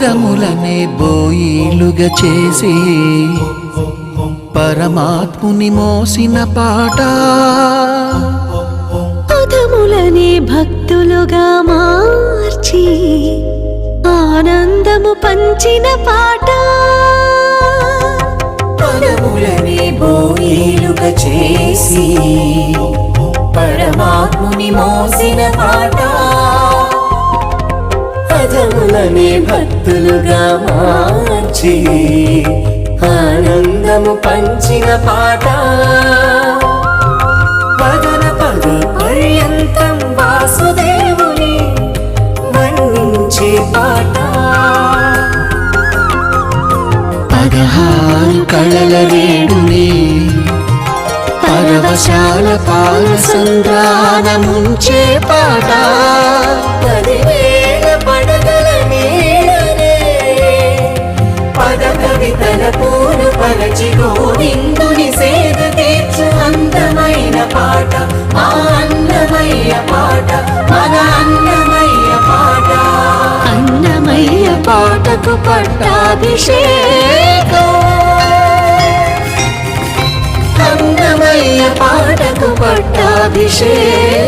పదములనే బోయిలుగా చేసి పరమాత్ముని మోసిన పాట, పదములనే భక్తులుగా మార్చి ఆనందము పంచిన పాట, పదములనే బోయిలుగా చేసి పరమాత్ముని మోసిన పాట, పదములనే భక్తులుగా మార్చి ఆనందము పంచిన పాట, పదన పద పర్యంతం వాసుదేవుని వర్ణించే పాట, 16 కళల రేడుని పరవశాల పాల సంద్రానముంచే పాట, 10,000 పడగల నీడనే పద కవితల పూలు పరచి గోవిందుని సేద తీర్చు అందమైన పాట, మా అన్నమయ్య పాట, మన అన్నమయ్య పాట, అన్నమయ్య పాటకు పట్టాభిషేకం, అన్నమయ్య పాటకు పట్టాభిషేకం.